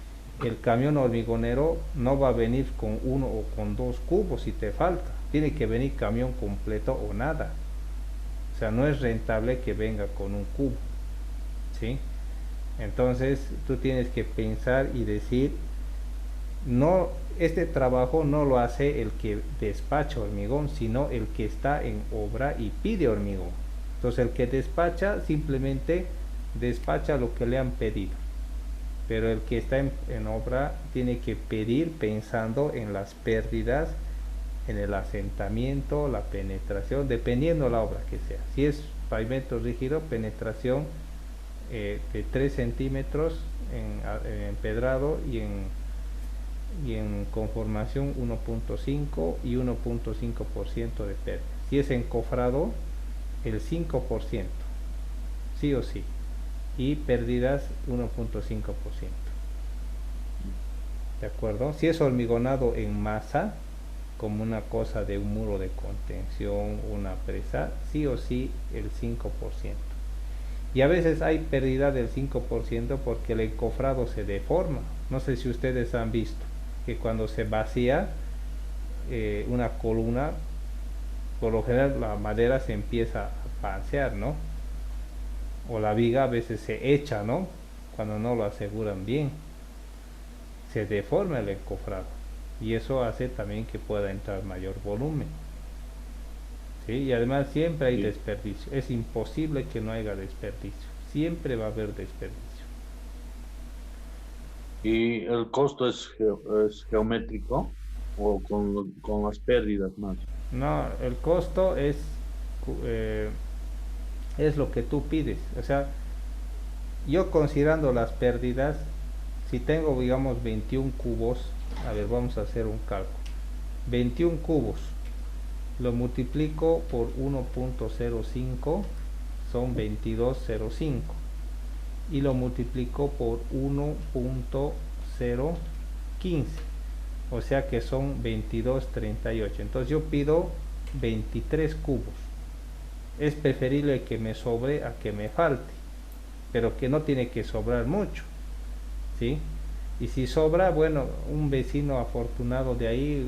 el camión hormigonero no va a venir con 1 o con 2 cubos si te falta. Tiene que venir camión completo o nada. O sea, no es rentable que venga con un cubo, ¿sí? Entonces tú tienes que pensar y decir, no, este trabajo no lo hace el que despacha hormigón, sino el que está en obra y pide hormigón. Entonces el que despacha simplemente despacha lo que le han pedido, pero el que está en obra tiene que pedir pensando en las pérdidas, en el asentamiento, la penetración, dependiendo la obra que sea. Si es pavimento rígido, penetración de 3 centímetros en empedrado y en conformación 1.5 y 1.5% de pérdida. Si es encofrado, el 5%, sí o sí, y pérdidas 1.5%. ¿De acuerdo? Si es hormigonado en masa, como una cosa de un muro de contención, una presa, sí o sí el 5%. Y a veces hay pérdida del 5% porque el encofrado se deforma. No sé si ustedes han visto que cuando se vacía una columna, por lo general la madera se empieza a pansear, ¿no? O la viga a veces se echa, ¿no? Cuando no lo aseguran bien, se deforma el encofrado. Y eso hace también que pueda entrar mayor volumen, ¿sí? Y además siempre hay desperdicio. Es imposible que no haya desperdicio. Siempre va a haber desperdicio. ¿Y el costo es geométrico o con las pérdidas más? No, el costo es lo que tú pides. O sea, yo considerando las pérdidas, si tengo, digamos, 21 cubos, a ver, vamos a hacer un cálculo. 21 cubos, lo multiplico por 1.05, son 22.05. Y lo multiplico por 1.015, o sea que son 22.38. Entonces yo pido 23 cubos. Es preferible que me sobre a que me falte, pero que no tiene que sobrar mucho, ¿sí? Y si sobra, bueno, un vecino afortunado de ahí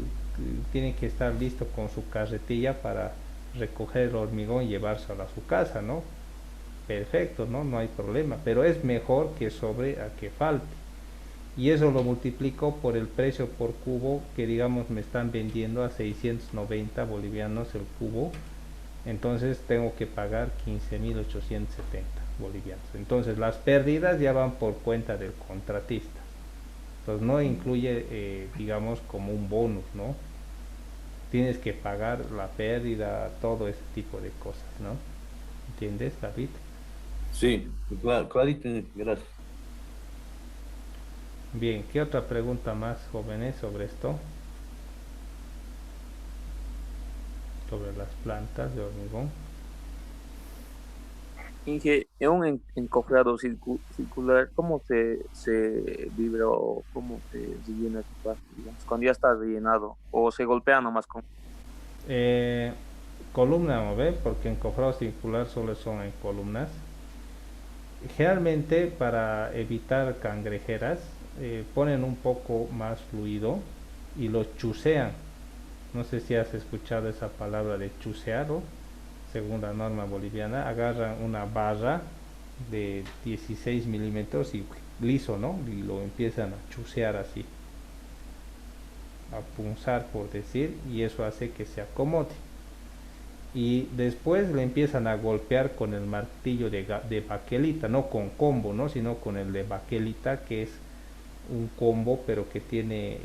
tiene que estar listo con su carretilla para recoger el hormigón y llevárselo a su casa, ¿no? Perfecto, ¿no? No hay problema, pero es mejor que sobre a que falte. Y eso lo multiplico por el precio por cubo, que digamos me están vendiendo a 690 bolivianos el cubo. Entonces tengo que pagar 15.870 bolivianos. Entonces las pérdidas ya van por cuenta del contratista. Entonces no incluye, digamos, como un bonus, ¿no? Tienes que pagar la pérdida, todo ese tipo de cosas, ¿no? ¿Entiendes, David? Sí, clarito, gracias. Bien, ¿qué otra pregunta más, jóvenes, sobre esto? Sobre las plantas de hormigón. Inge, en un encofrado circular, ¿cómo se vibra o cómo se rellena tu pasto, digamos, cuando ya está rellenado? ¿O se golpea nomás con...? Columna, ¿no ve? Porque encofrado circular solo son en columnas. Generalmente para evitar cangrejeras ponen un poco más fluido y lo chusean. No sé si has escuchado esa palabra de chuseado. Según la norma boliviana, agarran una barra de 16 milímetros y liso, ¿no? Y lo empiezan a chusear así, a punzar, por decir, y eso hace que se acomode. Y después le empiezan a golpear con el martillo de baquelita, no con combo, ¿no? Sino con el de baquelita, que es un combo, pero que tiene,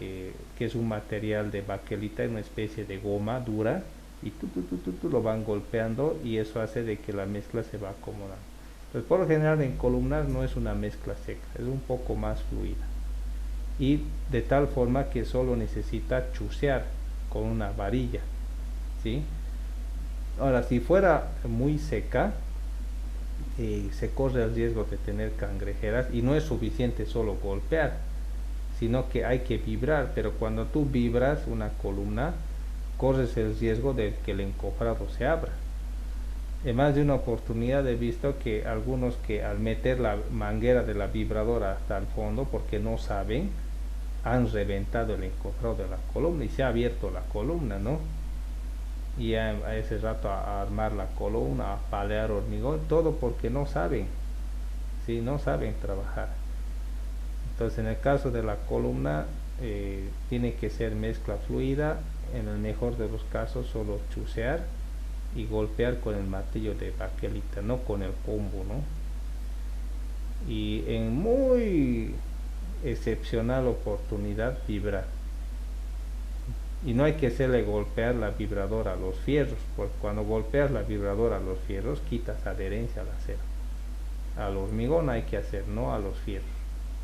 que es un material de baquelita, una especie de goma dura, y tú lo van golpeando y eso hace de que la mezcla se va acomodando. Pues por lo general en columnas no es una mezcla seca, es un poco más fluida. Y de tal forma que solo necesita chucear con una varilla, ¿sí? Ahora, si fuera muy seca, se corre el riesgo de tener cangrejeras y no es suficiente solo golpear, sino que hay que vibrar, pero cuando tú vibras una columna, corres el riesgo de que el encofrado se abra. En más de una oportunidad he visto que algunos que al meter la manguera de la vibradora hasta el fondo, porque no saben, han reventado el encofrado de la columna y se ha abierto la columna, ¿no? Y a ese rato a armar la columna, a palear hormigón, todo porque no saben, ¿sí? No saben trabajar. Entonces en el caso de la columna tiene que ser mezcla fluida, en el mejor de los casos solo chucear y golpear con el martillo de baquelita, no con el combo, ¿no? Y en muy excepcional oportunidad vibrar. Y no hay que hacerle golpear la vibradora a los fierros, porque cuando golpeas la vibradora a los fierros quitas adherencia al acero. Al hormigón hay que hacer, no a los fierros.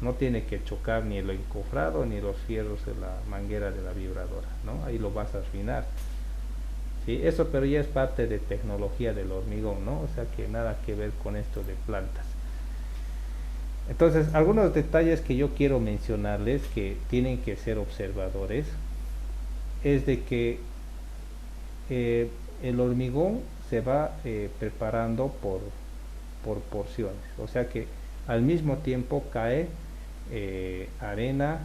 No tiene que chocar ni el encofrado ni los fierros de la manguera de la vibradora, ¿no? Ahí lo vas a arruinar. ¿Sí? Eso, pero ya es parte de tecnología del hormigón, ¿no? O sea que nada que ver con esto de plantas. Entonces, algunos detalles que yo quiero mencionarles que tienen que ser observadores es de que el hormigón se va preparando por porciones, o sea que al mismo tiempo cae arena,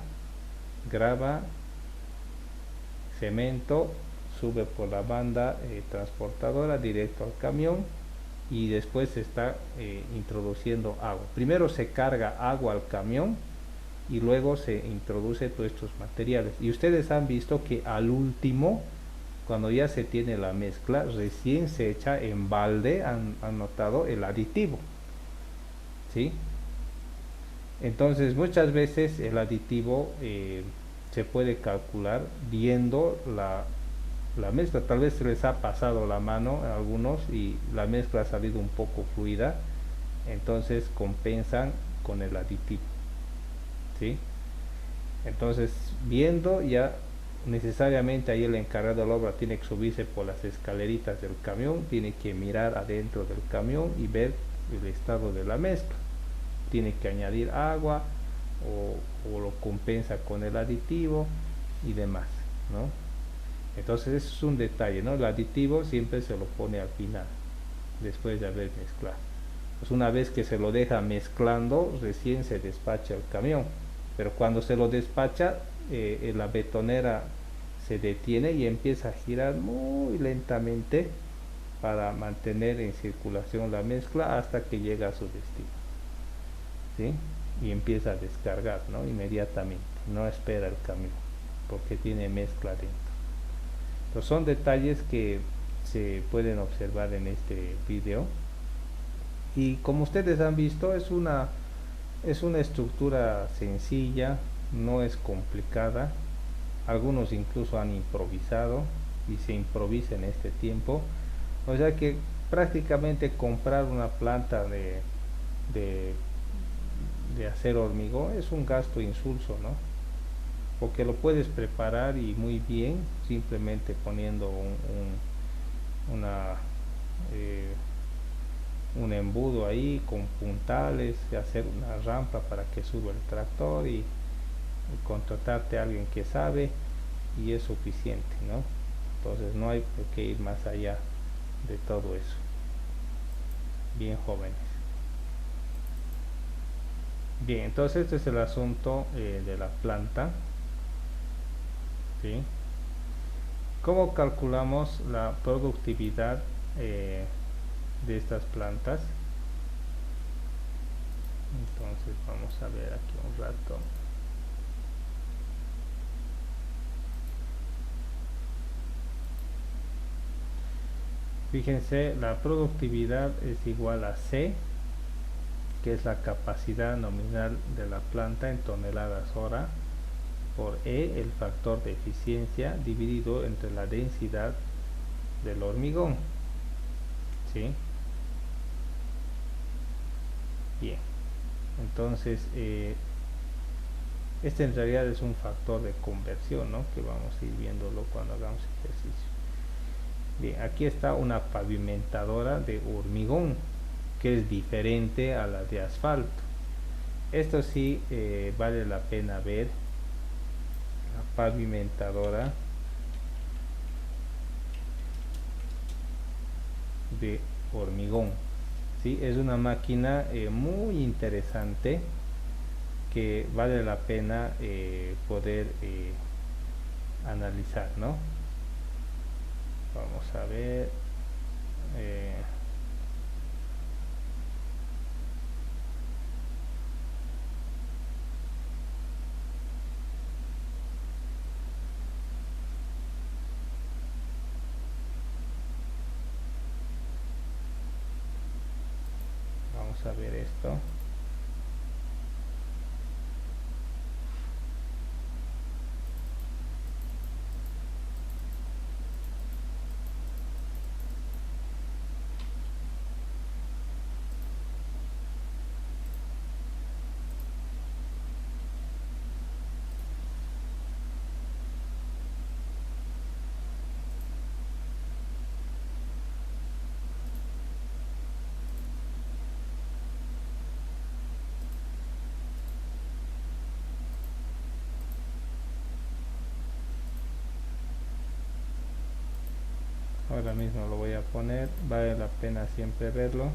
grava, cemento, sube por la banda transportadora directo al camión y después se está introduciendo agua. Primero se carga agua al camión y luego se introduce todos estos materiales. Y ustedes han visto que al último, cuando ya se tiene la mezcla, recién se echa en balde, han notado, el aditivo, ¿sí? Entonces muchas veces el aditivo se puede calcular viendo la mezcla. Tal vez se les ha pasado la mano a algunos y la mezcla ha salido un poco fluida, entonces compensan con el aditivo, ¿sí? Entonces viendo ya necesariamente ahí el encargado de la obra tiene que subirse por las escaleritas del camión, tiene que mirar adentro del camión y ver el estado de la mezcla, tiene que añadir agua o lo compensa con el aditivo y demás, ¿no? Entonces eso es un detalle, ¿no? El aditivo siempre se lo pone al final, después de haber mezclado. Pues una vez que se lo deja mezclando, recién se despacha el camión, pero cuando se lo despacha, la betonera se detiene y empieza a girar muy lentamente para mantener en circulación la mezcla hasta que llega a su destino, ¿sí? Y empieza a descargar, ¿no? Inmediatamente, no espera el camión porque tiene mezcla dentro. Entonces son detalles que se pueden observar en este video y como ustedes han visto es una estructura sencilla, no es complicada. Algunos incluso han improvisado y se improvisa en este tiempo, o sea que prácticamente comprar una planta de acero hormigón es un gasto insulso, ¿no? Porque lo puedes preparar y muy bien simplemente poniendo un embudo ahí con puntales, hacer una rampa para que suba el tractor y contratarte a alguien que sabe y es suficiente, ¿no? Entonces no hay por qué ir más allá de todo eso. Bien, jóvenes. Bien, entonces este es el asunto de la planta, ¿sí? ¿Cómo calculamos la productividad de estas plantas? Entonces vamos a ver aquí un rato. Fíjense, la productividad es igual a C, que es la capacidad nominal de la planta en toneladas hora, por E, el factor de eficiencia, dividido entre la densidad del hormigón, ¿sí? Bien, entonces este en realidad es un factor de conversión, ¿no? Que vamos a ir viéndolo cuando hagamos ejercicio. Bien, aquí está una pavimentadora de hormigón, que es diferente a la de asfalto. Esto sí vale la pena ver, la pavimentadora de hormigón. ¿Sí? Es una máquina muy interesante que vale la pena poder analizar, ¿no? Vamos a ver. eh, Vamos a ver esto. Ahora mismo lo voy a poner, vale la pena siempre verlo.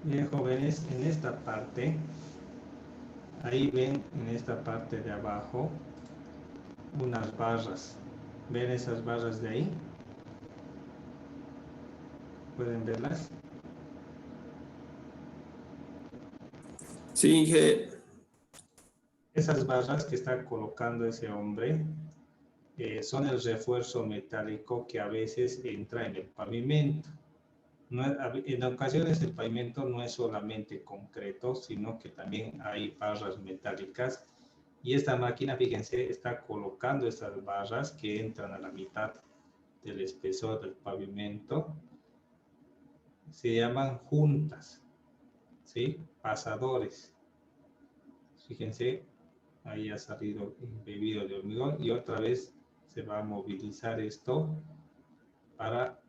Bien, jóvenes, en esta parte, ahí ven en esta parte de abajo unas barras. ¿Ven esas barras de ahí? ¿Pueden verlas? Sí, Inge. Esas barras que está colocando ese hombre son el refuerzo metálico que a veces entra en el pavimento. En ocasiones el pavimento no es solamente concreto, sino que también hay barras metálicas. Y esta máquina, fíjense, está colocando estas barras que entran a la mitad del espesor del pavimento. Se llaman juntas, ¿sí? Pasadores. Fíjense, ahí ha salido embebido de hormigón y otra vez se va a movilizar esto para...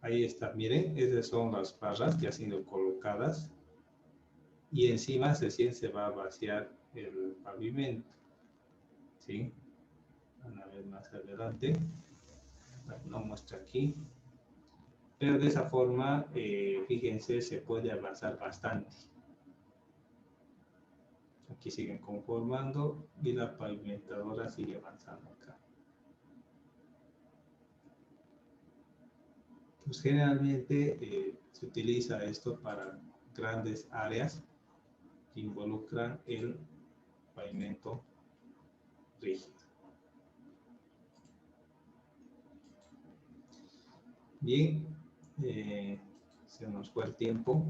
Ahí está, miren, esas son las barras que han sido colocadas y encima recién se va a vaciar el pavimento, ¿sí? Van a ver más adelante, no muestra aquí, pero de esa forma, fíjense, se puede avanzar bastante. Aquí siguen conformando y la pavimentadora sigue avanzando acá. Pues generalmente se utiliza esto para grandes áreas que involucran el pavimento rígido. Bien, se nos fue el tiempo,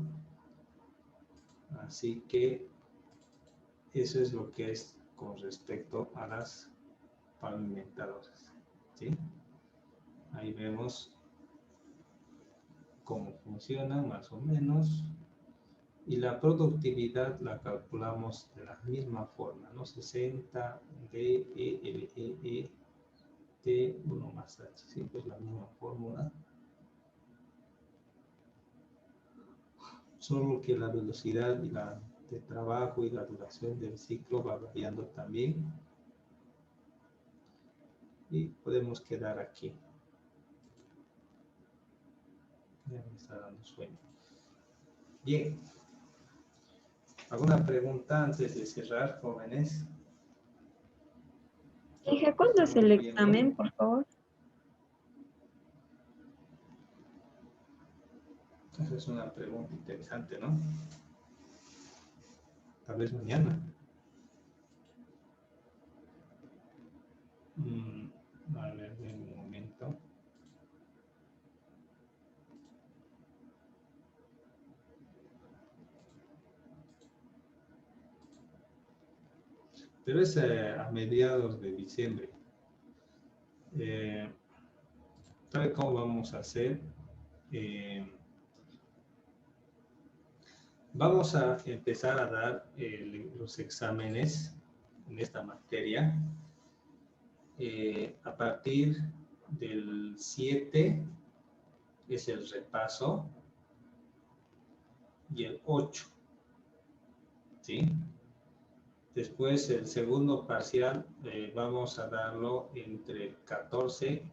así que eso es lo que es con respecto a las pavimentadoras, ¿sí? Ahí vemos cómo funciona más o menos. Y la productividad la calculamos de la misma forma, ¿no? 60 D, E, L, E, T, 1 más H, siempre es la misma fórmula. Solo que la velocidad de trabajo y la duración del ciclo va variando también. Y podemos quedar aquí. Ya me está dando sueño. Bien. ¿Alguna pregunta antes de cerrar, jóvenes? Hija, ¿cuándo es el examen, por favor? Esa es una pregunta interesante, ¿no? Tal vez mañana. A ver, un momento. Pero es a mediados de diciembre. ¿Sabe cómo vamos a hacer? Vamos a empezar a dar los exámenes en esta materia a partir del 7 es el repaso y el 8, ¿sí? Después el segundo parcial vamos a darlo entre el 14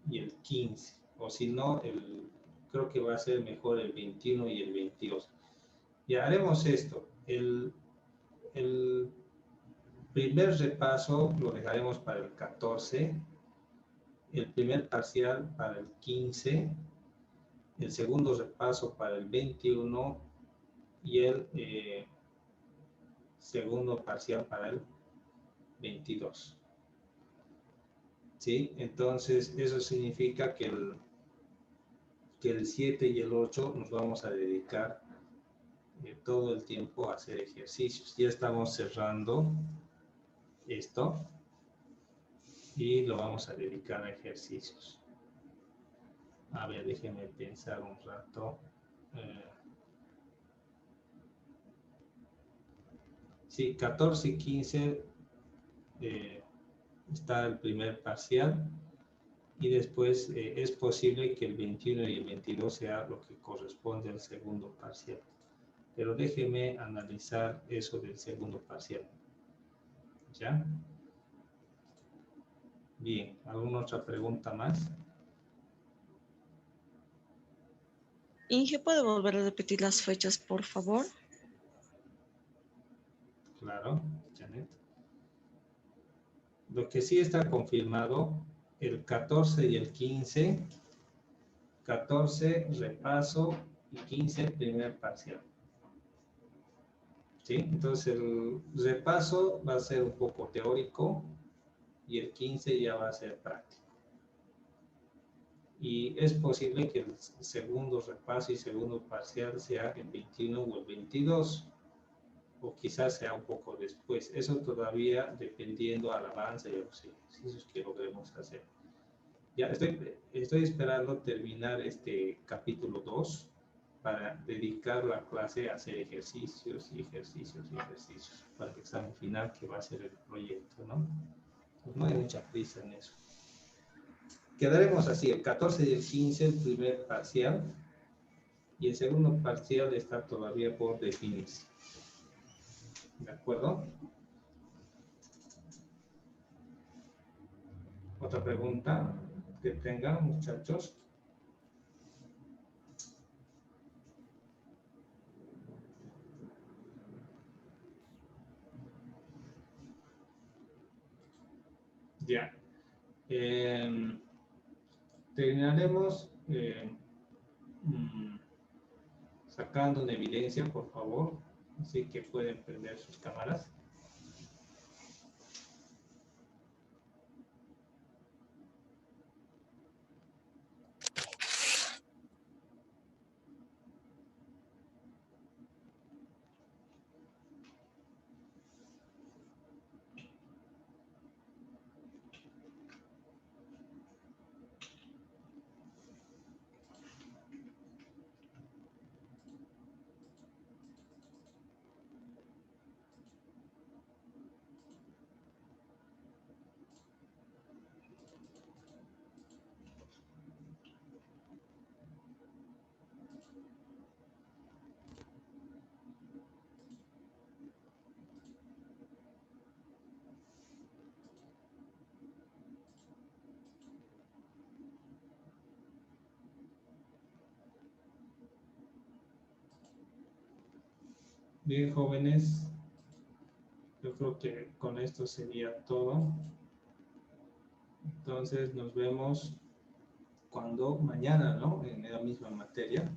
y el 15, o si no, creo que va a ser mejor el 21 y el 22. Y haremos esto, el primer repaso lo dejaremos para el 14, el primer parcial para el 15, el segundo repaso para el 21 y el segundo parcial para el 22. ¿Sí? Entonces, eso significa que el 7 y el 8 nos vamos a dedicar todo el tiempo a hacer ejercicios. Ya estamos cerrando esto y lo vamos a dedicar a ejercicios. A ver, déjenme pensar un rato. Sí, 14 y 15 está el primer parcial y después es posible que el 21 y el 22 sea lo que corresponde al segundo parcial. Pero déjenme analizar eso del segundo parcial. ¿Ya? Bien, ¿alguna otra pregunta más? Inge, ¿puede volver a repetir las fechas, por favor? Claro, Janet. Lo que sí está confirmado, el 14 y el 15, 14 repaso y 15 primer parcial. ¿Sí? Entonces el repaso va a ser un poco teórico y el 15 ya va a ser práctico. Y es posible que el segundo repaso y segundo parcial sea el 21 o el 22, o quizás sea un poco después. Eso todavía dependiendo al avance de los ejercicios que logremos hacer. Ya estoy esperando terminar este capítulo 2 para dedicar la clase a hacer ejercicios y ejercicios y ejercicios para el examen final que va a ser el proyecto, ¿no? Pues no hay mucha prisa en eso. Quedaremos así, el 14 y el 15 el primer parcial y el segundo parcial está todavía por definirse. ¿De acuerdo? ¿Otra pregunta que tengan, muchachos? Ya. Terminaremos sacando una evidencia, por favor. Así que pueden prender sus cámaras. Bien, jóvenes, yo creo que con esto sería todo. Entonces nos vemos mañana, ¿no? En la misma materia.